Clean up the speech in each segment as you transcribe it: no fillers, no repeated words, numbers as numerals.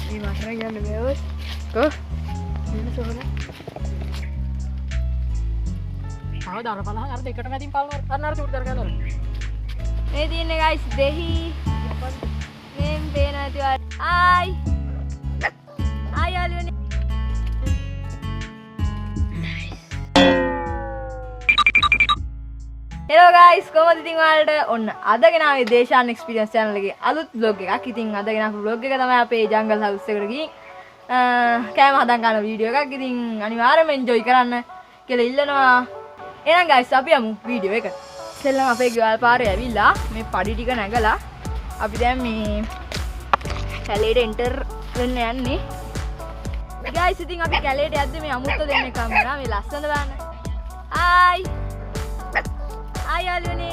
මේ මාසර යන්න බෑවස්. කො? මෙන්න සෝන. ආව දාර බලහන් අර දෙකට මැදින් පල්වර අන්න අර උඩ දරගන්න. මේ තියෙන්නේ guys දෙහි. මේ පේන නැති ආයි. ආයි යාළුවනේ. Hello guys, කොහොමද ඉතින් ඔයාලට ඔන්න අද ගෙනාවේ දේශාන් එක්ස්පීරියන්ස් channel එකේ අලුත් vlog එකක්. ඉතින් අද ගෙනාපු vlog එක තමයි අපේ jungle house එකට ගිහින් කෑම හදන් ගන්න වීඩියෝ එකක්. ඉතින් අනිවාර්යයෙන්ම enjoy කරන්න කියලා ඉල්ලනවා. එහෙනම් guys අපි යමු වීඩියෝ එකට. ඉතින් අපේ ගෙවල් පාරේ ඇවිල්ලා මේ පඩි ටික නැගලා අපි දැන් මේ කැලේට enter වෙන්න යන්නේ. guys ඉතින් අපි කැලේට යද්දි මේ අමුත්ත දෙන්නේ කම්මනා මේ ලස්සන බලන්න. hi Hai Alune.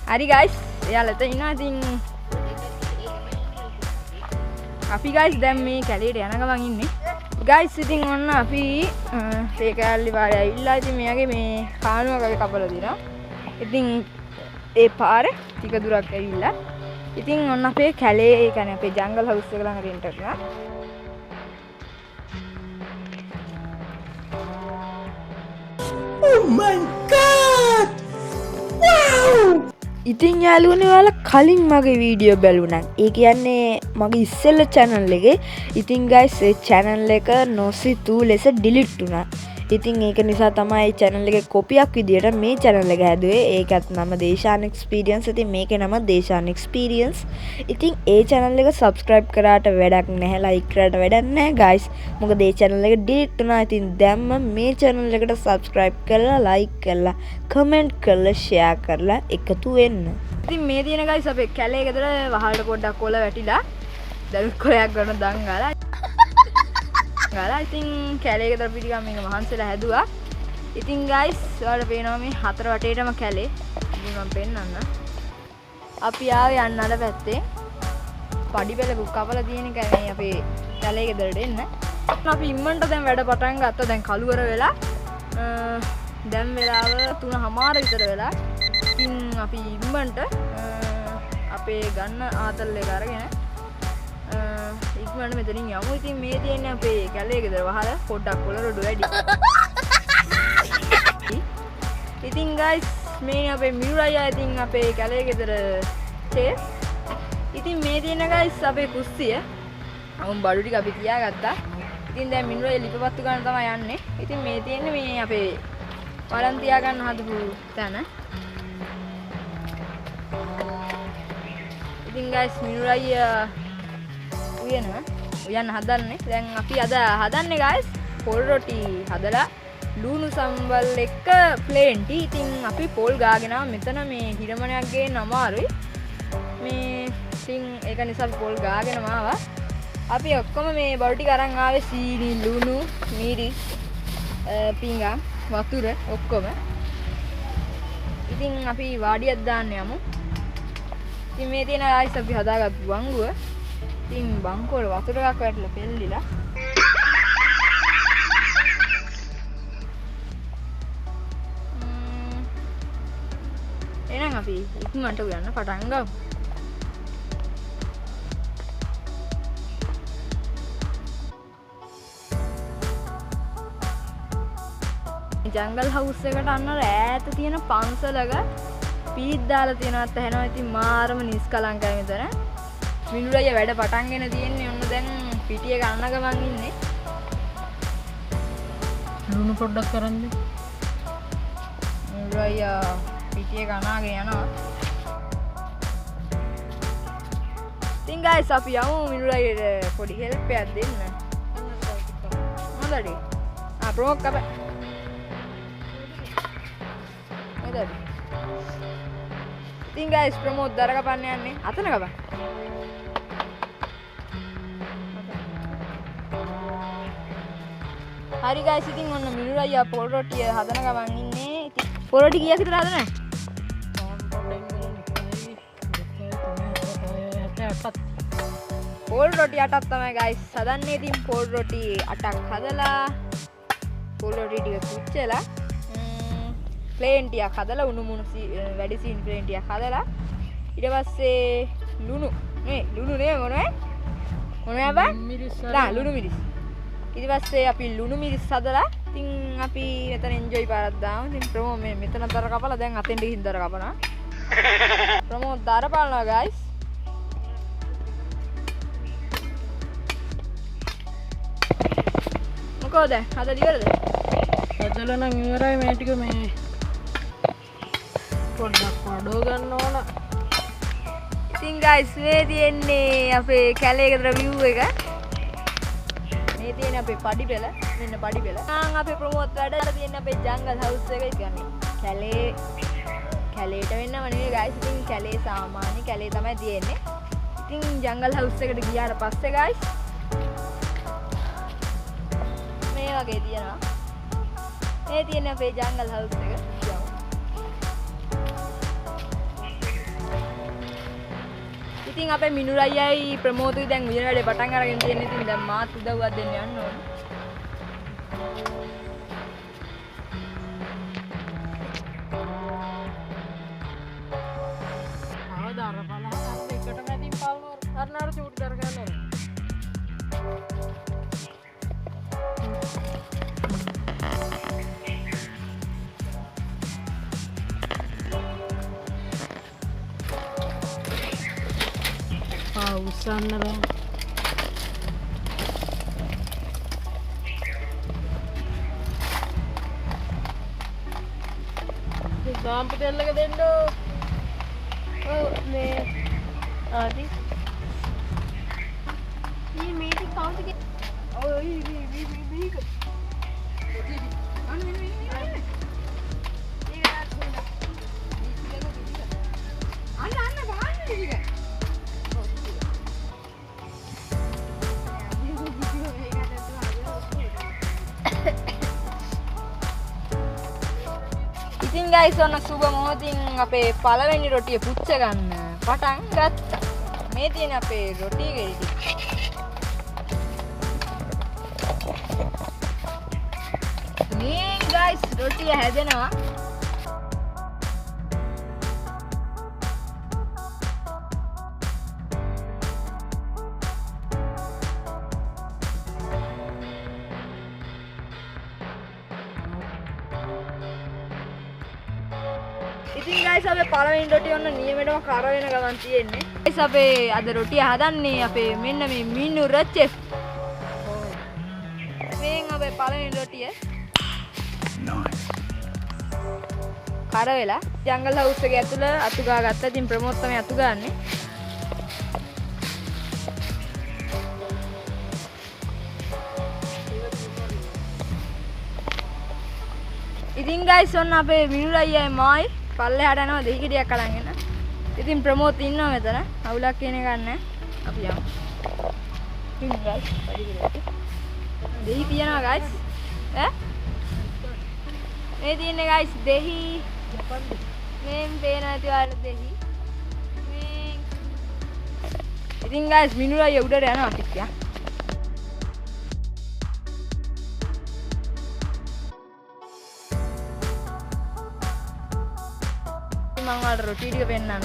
Hari guys, එයාලා එතන ඉන්නවා. ඉතින් අපි guys දැන් මේ කැලේට යන ගමන් ඉන්නේ. guys ඉතින් ඔන්න අපි තේ කැලේ පාරේ ඇවිල්ලා ඉතින් මෙයාගේ මේ කානුවක් අපි කපලා දිනවා. ඉතින් ඒ පාර ටික දුරක් ඇවිල්ලා ඉතින් ඔන්න අපේ කැලේ ඒ කියන්නේ අපේ jungle house එක ළඟට එන්ටර් කරනවා. Oh my god! Wow! ඉතින් යාළුවනේ ඔයාලා කලින් මගේ වීඩියෝ බැලුවා නම් ඒ කියන්නේ මගේ ඉස්සෙල්ල channel එකේ ඉතින් guys ඒ channel එක නොසිතූ ලෙස delete වුණා. ඉතින් ඒක නිසා තමයි channel එකේ කොපියක් විදියට මේ channel එක හැදුවේ. ඒකත් නම දේශාන් එක්ස්පීරියන්ස්. ඉතින් මේකේ නම දේශාන් එක්ස්පීරියන්ස්. ඉතින් ඒ channel එක subscribe කරාට වැඩක් නැහැ, like කරාට වැඩක් නැහැ guys. මොකද ඒ channel එක delete වුණා. ඉතින් දැම්ම මේ channel එකට subscribe කරලා, like කරලා, comment කරලා, share කරලා එකතු වෙන්න. ඉතින් මේ දින guys අපේ කැලේ ගෙදර වහලට පොඩ්ඩක් කොළ වැටිලා දරුත් කොලයක් ගන්න දන් ගාලා ඉතින් කැලේ ගෙදර පිටිකම් මේක මහන්සිලා හැදුවා. ඉතින් guys ඔයාලට පේනවා මේ හතර වටේටම කැලේ. ඉතින් මම පෙන්නන්න. අපි ආවේ යන්න අර පැත්තේ. පඩි පෙළ කපලා තියෙන එක මේ අපේ කැලේ ගෙදරට එන්න. අපි ඉම්මන්ට දැන් වැඩ පටන් ගත්තා. දැන් කළුවර වෙලා දැන් වෙලාව 3:00 විතර වෙලා. ඉතින් අපි ඉම්මන්ට අපේ ගන්න ආතල් එක අරගෙන ඉක්මනට මෙතනින් යමු. ඉතින් මේ තියෙන්නේ අපේ කැලේ ගෙදර වහල පොඩ්ඩක් වල රොඩු වැඩි. ඉතින් guys මේ අපේ මිනුරයියා ඉතින් අපේ කැලේ ගෙදර චේස්. ඉතින් මේ තියෙන guys අපේ කුස්සිය. අමුම් බඩු ටික අපි තියාගත්තා. ඉතින් දැන් මිනුරයියා ලිපපත්තු ගන්න තමයි යන්නේ. ඉතින් මේ තියෙන්නේ මේ අපේ වලන් තියා ගන්න හදපු තැන. ඉතින් guys මිනුරයියා උයන්න හදන්නේ. දැන් අපි අද හදන්නේ guys පොල් රොටි හදලා ලුණු සම්බල් එක්ක ප්ලේන් ටී. ඉතින් අපි පොල් ගාගෙන මෙතන මේ හිරමණයක් ගේන්න අමාරුයි. මේ ඉතින් ඒක නිසා අපි පොල් ගාගෙනම ආවා. අපි ඔක්කොම මේ බඩු ටික අරන් ආවේ සීනි, ලුණු, මිරිස්, පිඟා, වතුර ඔක්කොම. ඉතින් අපි වාඩියක් දාන්න යමු. ඉතින් මේ තියෙන guys අපි හදාගත්තු වංගුව. ඉතින් බංකෝල වතුර එකක් වැටලා පෙල්ලිලා. එහෙනම් අපි ඉක්මනට යන්න පටන් ගමු. jungle house එකට අන්න ඈත තියෙන පන්සලක පීත් දාලා තියෙනවත් ඇහෙනවා. ඉතින් මාරම නිස්කලංකයි මෙතන. මිනුරයියා වැඩ පටන්ගෙන තියෙන්නේ. ඔන්න දැන් පිටිය ගන්න ගමන් ඉන්නේ. ලුණු පොඩ්ඩක් කරන්න. මිනුරයියා පිටිය ගනාගෙන යනවා. ඉතින් guys අපි යමු මිනුරයියට පොඩි help එකක් දෙන්න. මොකද? ප්‍රොමෝට් කරපන්. මොකද? ඉතින් guys ප්‍රොමෝට් දර කපන්න යන්නේ. අතන කපන්. හරි guys ඉතින් ඔන්න මිනුරයියා පොල් රොටිය හදන ගමන් ඉන්නේ. ඉතින් පොල් රොටි කීයක් විතර හදනවද? පොල් රොටි 8ක් තමයි guys හදන්නේ. ඉතින් පොල් රොටි 8ක් හදලා පොල් රොටි ටික කුච්චලා ප්ලේන් ටිකක් හදලා උණු මුණු වැඩි සීනි ප්ලේන් ටිකක් හදලා ඊට පස්සේ ලුණු නේ මොනවද බං මිරිස් නා ලුණු මිරිස් ඊට පස්සේ අපි ලුණු මිරිස් හදලා ඉතින් අපි මෙතන එන්ජොයි පාරක් දාමු ඉතින් ප්‍රමෝ මේ මෙතන දර කපලා දැන් අතෙන්ට ගිහින් දර කපනවා ප්‍රමෝ දර බලනවා guys මොකද හදලා ඉවරද හදලා නම් ඉවරයි මේ ටික මේ පොඩ්ඩක් වඩව ගන්න ඕන ඉතින් guys මේ තියෙන්නේ අපේ කැලේක view එක මේ තියෙන අපේ පඩි පෙළ මෙන්න පඩි පෙළ ආන් අපේ ප්‍රමෝත් වැඩ තියෙන අපේ ජංගල් හවුස් එක කියන්නේ කැලේට වෙන්නම නෙවෙයි guys ඉතින් කැලේ සාමාන්‍ය කැලේ තමයි තියෙන්නේ ඉතින් ජංගල් හවුස් එකට ගියාට පස්සේ guys මේ වගේ තියෙනවා මේ තියෙන අපේ ජංගල් හවුස් එක ඉතින් අපේ මිනුර අයියයි ප්‍රමෝදුයි දැන් උයන වැඩේ පටන් අරගෙන තියෙන ඉතින් දැන් මාත් උදව්වක් දෙන්න යන්න ඕන. ආදාර බලන්න අර දෙකට මැදින් පල්වර අරනාර චූටි දර ගන්නවා උස්සන්න බෑ සාම්පු තෙල්ලක දෙන්න ඔව් මේ ආදි මේ ටික කවුද ඔය මේක ඉතින් guys ඔන්න සුබ මොහොතින් අපේ පළවෙනි රොටිය පුච්ච ගන්න පටන් ගත්තා. මේ තියෙන අපේ රොටි ගෙඩි. මේ guys රොටිය හැදෙනවා. ඉතින් guys අපේ පළවෙනි රොටිය ඔන්න නියමෙටම කර වෙන ගමන් තියෙන්නේ. guys අපේ අද රොටිය හදන්නේ අපේ මෙන්න මේ මිනුර චෙෆ්. මේන් අපේ පළවෙනි රොටිය. nice. කර වෙලා ජංගල් හවුස් එකේ ඇතුළ අතු ගා ගත්තා. ඉතින් ප්‍රමෝද් තමයි අතු ගාන්නේ. ඉතින් guys ඔන්න අපේ මිනුර අයියයි මායි පල්ලෙහාට යනවා දෙහි ගෙඩියක් අරගෙන. ඉතින් ප්‍රමෝද් ඉන්නවා මෙතන. අවුලක් කියන එකක් නැහැ. අපි යමු. ඉතින් guys පරි ගෙඩියට. දෙහි තියනවා guys. ඈ? මේ තියෙන්නේ guys දෙහි. මේ පේන ඇති ඔයාලට දෙහි. මේ ඉතින් guys මිනුර අයියා උඩට යනවා ටිකක්. මම වල රොටි ටික පෙන්නන්න.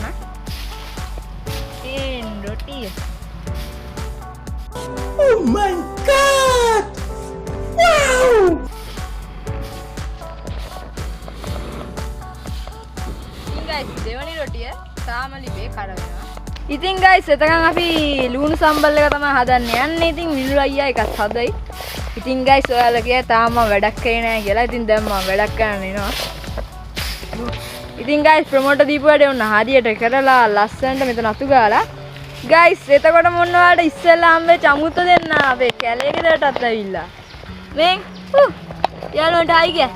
රොටිය. Oh my god! Wow! ඉතින් guys දෙවනි රොටිය තාම ලිපේ කඩ වෙනවා. ඉතින් guys එතකන් අපි ලුණු සම්බල් එක තමයි හදන්න යන්නේ. ඉතින් මිනුර අයියා එකක් හදයි. ඉතින් guys ඔයාලා කිය තාම වැඩක් කරේ නැහැ කියලා. ඉතින් දැන් මම වැඩක් කරන්න එනවා. ඉතින් guys ප්‍රමෝට දීපු වැඩේ උන්න හරියට කරලා ලස්සනට මෙතන අතු ගාලා guys එතකොට මොන්න ඔයාලට ඉස්සෙල්ලා හම්බෙච්ච අමුත්ත දෙන්න අපේ කැලේ ගෙදරටත් ඇවිල්ලා මේ යාළුවන්ට ආයි ගියා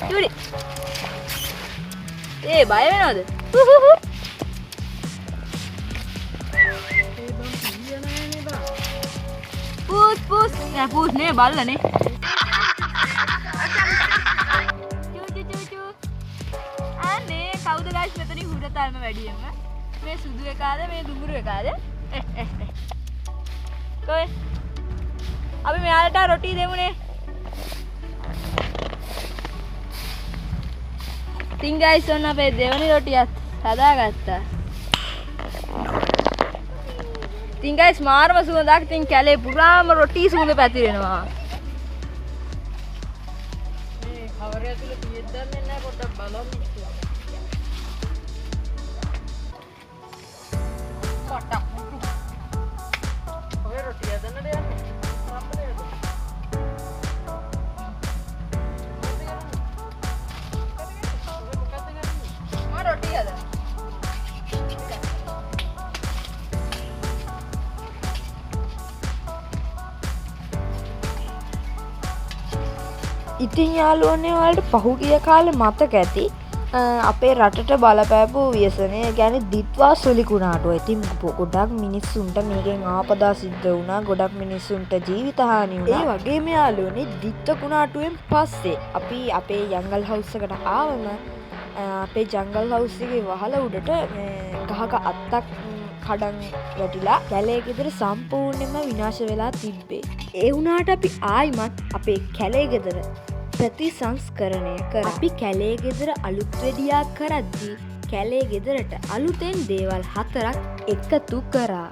චූටි ඒ බය වෙනවද පූස් නෑ පූස් නේ බල්ලනේ කවුද guys මෙතනින් හුරතල්ම වැඩියෙන්ම මේ සුදු එකාද මේ දුඹුරු එකාද කොයි අපි මෙයාලට රොටි දෙමුනේ ඉතින් guys ඔන්න අපේ දෙවනි රොටියත් හදාගත්තා ඉතින් guys මාරම සුවඳක්. ඉතින් කැලේ පුරාම රොටි සුවඳ පැතිරෙනවා. මේ කවරය ඇතුලේ තියෙද්දන්නේ නැහැ පොඩ්ඩක් බලන්න. පටක්. ඔය රොටි හදන්නද යන්නේ? අපේ රොටි හදන්න. ඉතින් යාළුවනේ ඔයාලට පහුගිය කාලේ මතක ඇති අපේ රටට බලපෑපු ව්‍යසනය ගැන දිත්වා සොලි කුණාටුව. ඉතින් ගොඩක් මිනිස්සුන්ට මේකෙන් ආපදා සිද්ධ වුණා. ගොඩක් මිනිස්සුන්ට ජීවිත හානි වුණා. ඒ වගේම යාළුවනේ දිත්ත කුණාටුවෙන් පස්සේ අපි අපේ ජංගල් හවුස් එකට ආවම අපේ ජංගල් හවුස් එකේ වහල උඩට ගහක අත්තක් කඩන් වැටිලා කැලේ ගෙදර සම්පූර්ණයෙන්ම විනාශ වෙලා තිබ්බේ. ඒ වුණාට අපි ආයිමත් අපේ කැලේ ගෙදර ප්‍රතිසංස්කරණය කර අපි කැලේ ගෙදර අලුත් වෙඩියක් කරද්දී කැලේ ගෙදරට අලුතෙන් දේවල් 4ක් එකතු කරා.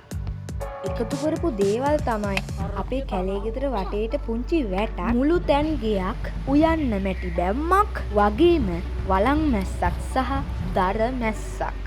එකතු කරපු දේවල් තමයි අපේ කැලේ ගෙදර වටේට පුංචි වැටක්, මුළු තැන් ගෙයක්, උයන්න මැටි බැම්මක්, වගේම වලං මැස්සක් සහ දර මැස්සක්.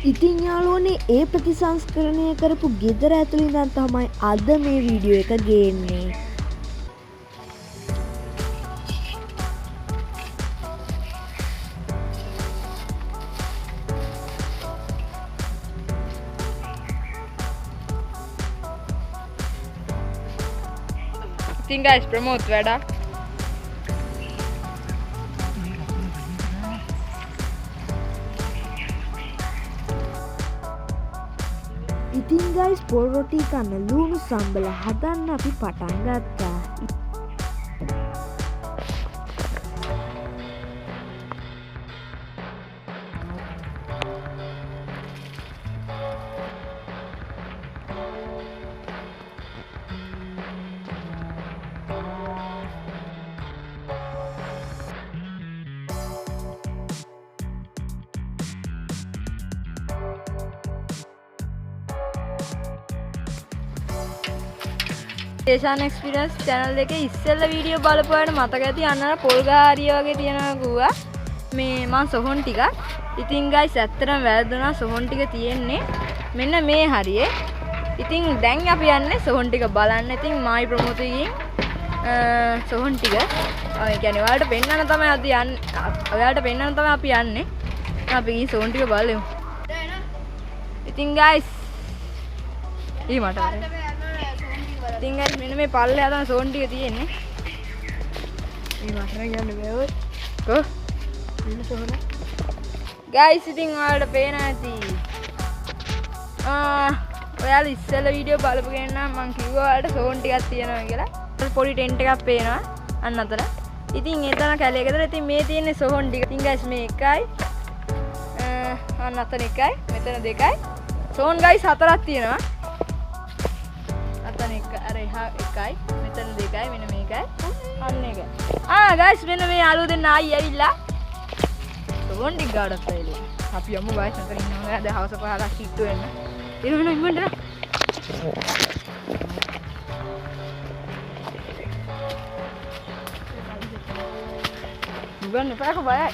ඉතින් යාළුවනේ ඒ ප්‍රතිසංස්කරණය කරපු ගෙදර ඇතුළේ ඉඳන් තමයි අද මේ වීඩියෝ එක ගේන්නේ. ඉතින් guys ප්‍රමෝද් වැඩක්. ඉතින් guys පොල් රොටි කන්න ලුණු සම්බල හදන්න අපි පටන් ගත්තා. ේෂාන් එක්ස්පීරියන්ස් channel එකේ ඉස්සෙල්ලා වීඩියෝ බලපුවාට මතක ඇති අන්නර පොල් ගාරිය වගේ තියෙනවා ගුවා. මේ මං සොහොන් ටික. ඉතින් guys ඇත්තටම වැරදුනා සොහොන් ටික තියෙන්නේ මෙන්න මේ හරියේ. ඉතින් දැන් අපි යන්නේ සොහොන් ටික බලන්න. ඉතින් මායි ප්‍රමෝදයෙන් සොහොන් ටික ඒ කියන්නේ ඔයාලට පෙන්නන්න තමයි අපි යන්නේ. ඔයාලට පෙන්නන්න තමයි අපි යන්නේ. අපි ගිහින් සොහොන් ටික බලමු. ඉතින් guys ඊ මට ඉතින් guys මෙන්න මේ පල්ලේ හදන සොහොන් ටික තියෙන්නේ. මේ මට කියන්න බෑ. කො මෙන්න සොහොන. guys ඉතින් ඔයාලට පේන ඇති. ඔයාලා ඉස්සෙල්ලා වීඩියෝ බලපු කෙනා නම් මං කිව්වා ඔයාලට සොහොන් ටිකක් තියෙනවා කියලා. පොඩි ටෙන්ට් එකක් පේනවා අන්න අතර. ඉතින් ඒ තමයි කැලේ ගෙදර. ඉතින් මේ තියෙන්නේ සොහොන් ටික. ඉතින් guys මේ එකයි අන්න අතන එකයි මෙතන දෙකයි. සොහොන් guys 4ක් තියෙනවා. අතන එක අර එහා එකයි මෙතන දෙකයි මෙන්න මේකයි අන්න එකයි. guys මෙන්න මේ යාළුවෝ දෙන්න ආයි ඇවිල්ලා සොහොන් ටික ගාඩක් ඇවිල්ලා. අපි යමු guys අතන ඉන්නවා. දැන් හවස 5ක් කිට්ටු වෙන්න. ඉරවෙන ඉන්නද? ගන්න එපා කො බයයි.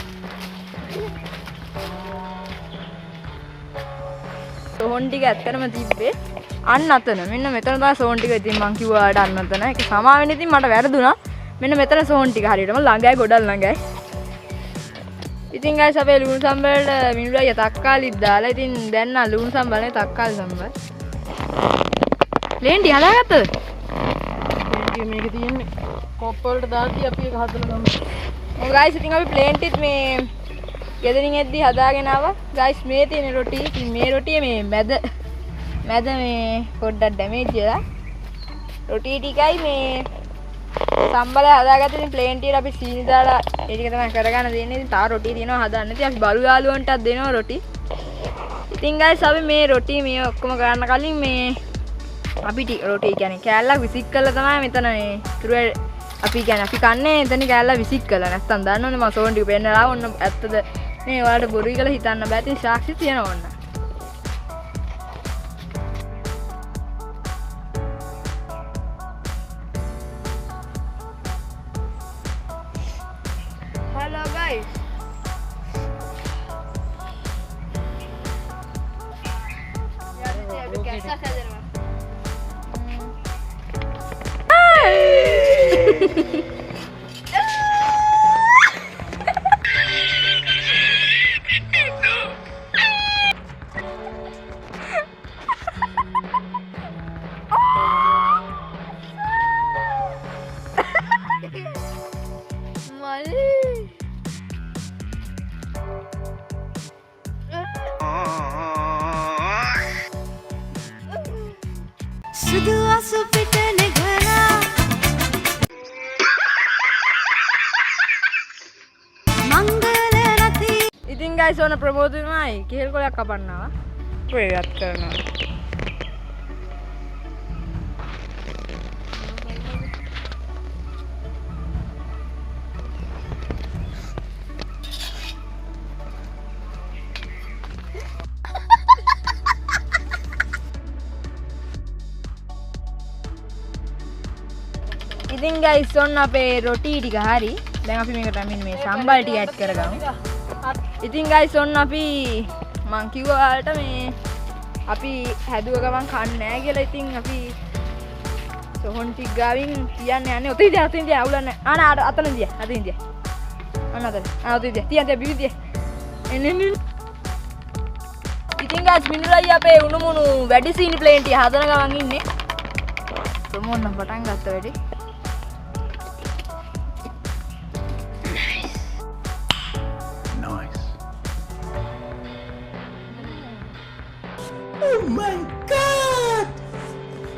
සොහොන් ටික ඇත්තටම තිබ්බේ අන්න අතන. මෙන්න මෙතන තමයි සොහොන් ටික. ඉතින් මං කිව්වා ආඩ අන්න අතන. ඒක සමා වෙන්න ඉතින් මට වැරදුනා. මෙන්න මෙතන සොහොන් ටික හරියටම ළඟයි ගොඩක් ළඟයි. ඉතින් guys අපේ ලුණු සම්බලට මිනුරාය තක්කාලිත් දාලා. ඉතින් දැන් නා ලුණු සම්බලනේ තක්කාලි සම්බල. ලේන්ටි හදාගත්තද? ලේන්ටි මේක තියෙන්නේ කොප් වලට දාති අපි ඒක හදලා ගමු. ඔව් guys ඉතින් අපි ප්ලේන්ටිත් මේ ගෙදරින් එද්දි හදාගෙන ආවා. guys මේ තියෙන රොටි. ඉතින් මේ රොටිය මේ මැද මේ පොඩ්ඩක් ඩැමේජ් වෙලා. රොටි ටිකයි මේ සම්බලය හදාගත්ත. ඉතින් ප්ලේන්ටියට අපි සීනි දාලා ඒ ටික තමයි කරගන්න දෙන්නේ. ඉතින් තා රොටි තියෙනවා හදන්න. ඉතින් අපි බලු යාළුවන්ටත් දෙනවා රොටි. ඉතින් guys අපි මේ රොටි මේ ඔක්කොම ගන්න කලින් මේ අපි රොටි කියන්නේ කෑල්ලක් විසික් කරලා තමයි මෙතන මේ ඉතුරු අපි කියන්නේ අපි කන්නේ එතන කෑල්ල විසික් කරලා නැත්තම් දන්නවනේ මම සෝන් ටික පෙන්නලා ඔන්න ඇත්තද මේ ඔයාලට බොරුයි කියලා හිතන්න බෑ ඉතින් සාක්ෂි තියෙනවා ඔන්න hello guys कैसा सजरवा සුදු අසු පිටන ගනා මංගල රති ඉතින් guys ඕන ප්‍රමෝදනයි කෙහෙල් කොලයක් කපන්නවා ප්‍රේයත් කරනවා ඉතින් guys ඔන්න අපේ රොටි ටික හරි දැන් අපි මේකට මේ සම්බල් ටික ඇඩ් කරගමු ඉතින් guys ඔන්න අපි මං කිව්වා ඔයාලට මේ අපි හැදුව ගමන් කන්නේ නැහැ කියලා ඉතින් අපි සොහොන් ටික ගාවින් කියන්නේ යන්නේ ඔතන ඉතින් අවුලන්නේ අන අතන දිය අතන දිය අන්න අතන ඔතන දිය තියන් දිය බිවි දිය එන්නේ ඉතින් guys මිනුලයි අපේ උණු මුණු වැඩි සීනි ප්ලේන් ටික හදන ගමන් ඉන්නේ ප්‍රමෝද් නම් පටන් ගත්ත වැඩි Oh my god!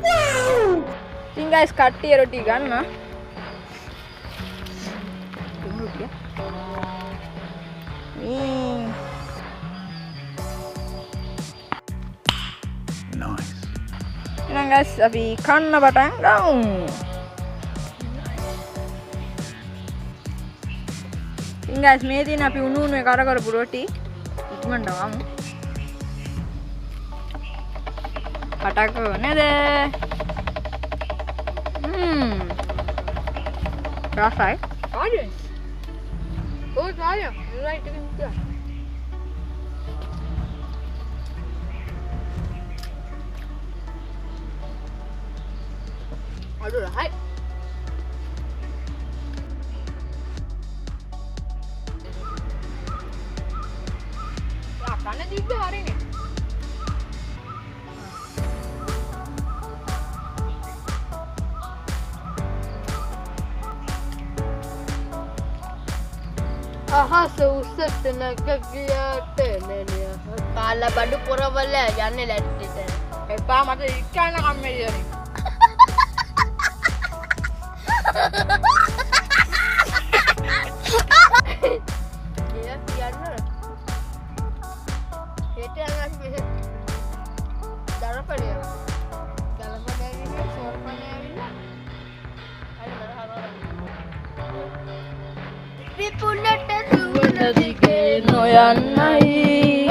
Wow! ඉතින් guys කට්ටිය රොටි ගන්න. Nice. ඉතින් guys අපි කන්න පටන් ගමු. ඉතින් guys මේ දින අපි උණු උණුවේ කර කරපු රොටි ඉක්මනට වමු. කටක නේද? රසයි. ආයේ ඔය ආයේ රයිට් එකෙන් ගියා අඩු රහයි කන්න දීප්ප හරිනේ අහස උස්සට නැගගියට නෙලිය කාලා බඩු පොරවල යන්නේ ලැට්ටිට එපා මට ඉක්කන කම්මැලියනේ නොයන්නයි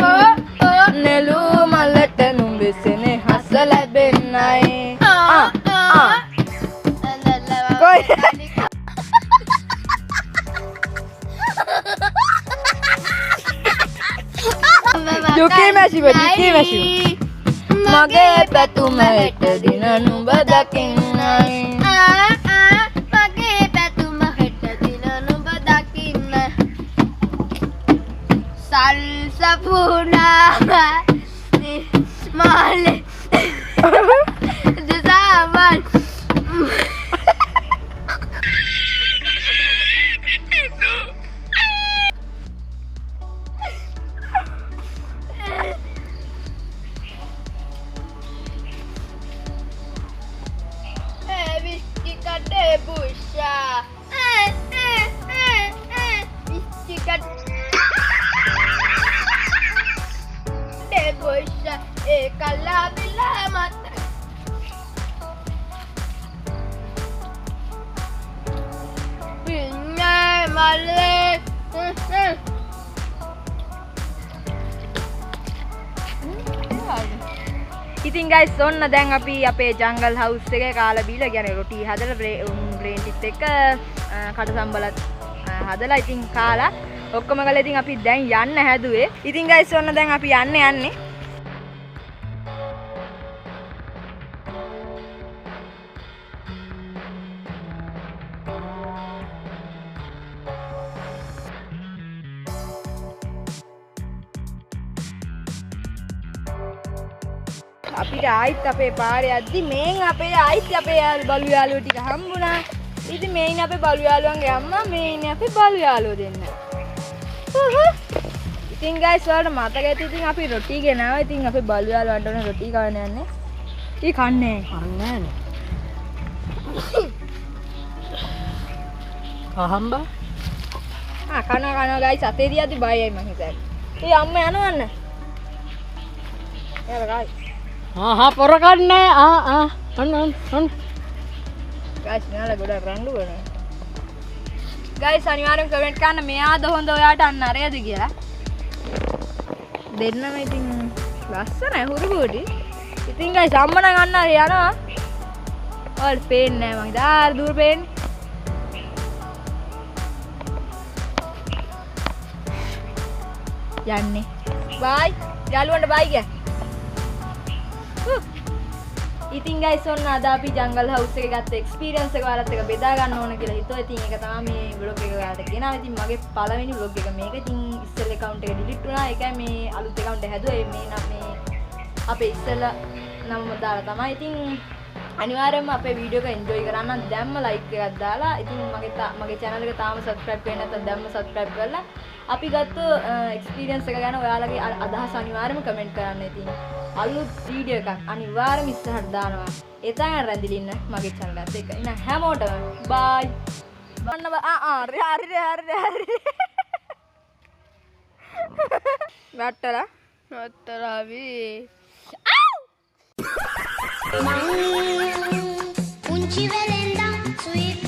නෙළු මලට නුඹෙසනේ හස ලැබෙන්නයි දුකේ මැසිව මගේ පැතුම හෙට දින නුඹ දකින්නයි මගේ පැතුම හෙට දින නුඹ දකින්න සල්සපුනා මාලේ දසාවන් Whisky kade busha whisky kade busha ඒ කල්ලා බිල්ලා මත් පින්නේ මල්ලේ ඉතින් ගයිස් ඔන්න දැන් අපි අපේ ජංගල් හවුස් එකේ කාලා බීලා කියන්නේ රොටි හදලා බ්‍රේන් ටිත් එක්ක කටසම්බලත් හදලා ඉතින් කාලා ඔක්කොම ගාලා ඉතින් අපි දැන් යන්න හැදුවේ. ඉතින් ගයිස් ඔන්න දැන් අපි යන්නේ. අපිට ආයිත් අපේ පාරේ යද්දි මේන් අපේ ආයිත් අපේ බලු යාළුවෝ ටික හම්බුණා. ඉතින් මේ ඉන්නේ අපේ බලු යාළුවන්ගේ අම්මා, මේ ඉන්නේ අපේ බලු යාළුවෝ දෙන්න. ඉතින් ගයිස් ඔයාලට මතක ඇති ඉතින් අපි රොටි ගෙනාවා. ඉතින් අපේ බලු යාළුවන්ට උන රොටි කවන්න යන්නේ. ඊ කන්නේ නෑනේ. අහම්බා කනවා ගයිස් අතේ තියද්දි බයයි මං හිතන්නේ. ඊ අම්මා යනවන්න. යාලා ගයිස් පොර කන්නේ ඔන්න ගයිස් නාලා ගොඩක් රණ්ඩු කරනවා. ගයිස් අනිවාර්යෙන් කමෙන්ට් කරන්න මෙයාද හොඳ ඔයාට අන්න අරයද කියලා. දෙන්නම ඉතින් ලස්සනයි හුරු බූටි. ඉතින් ගයිස් අම්මා නම් අන්න අර යනවා. ඔයාලට පේන්නේ නැහැ මං ඉතාල දුර පේන්නේ. යන්නේ. බයි. යාළුවන්ට බයි කිය. ඉතින් ගයිස් ඔන්න අද අපි ජංගල් හවුස් එකේ ගත්ත එක්ස්පීරියන්ස් එක ඔයාලත් එක්ක බෙදා ගන්න ඕන කියලා හිතුවා. ඉතින් ඒක තමයි මේ vlog එක ඔයාලට ගෙනාවා. ඉතින් මගේ පළවෙනි vlog එක මේක. ඉතින් ඉස්සෙල් account එක delete වුණා. ඒකයි මේ අලුත් account එක හැදුවා. මේ නම් මේ අපේ ඉස්සෙල් නම දාලා තමයි. ඉතින් අනිවාර්යයෙන්ම අපේ වීඩියෝ එක enjoy කරන්න නම් දැම්ම like එකක් දාලා. ඉතින් මගේ channel එක තාම subscribe වෙන්නේ නැත්නම් දැම්ම subscribe කරලා අපි ගත්ත එක්ස්පීරියන්ස් එක ගැන ඔයාලගේ අදහස් අනිවාර්යයෙන්ම කමෙන්ට් කරන්න. ඉතින් අලුත් වීඩියෝ එකක් අනිවාර්යයෙන්ම ඉස්සරහට දානවා. ඒ තමයි රැඳිලින්න මගේ channel එකත් එක්ක. එහෙනම් හැමෝටම bye. මන්න හරි. නතරාවි Unci velenda, sweet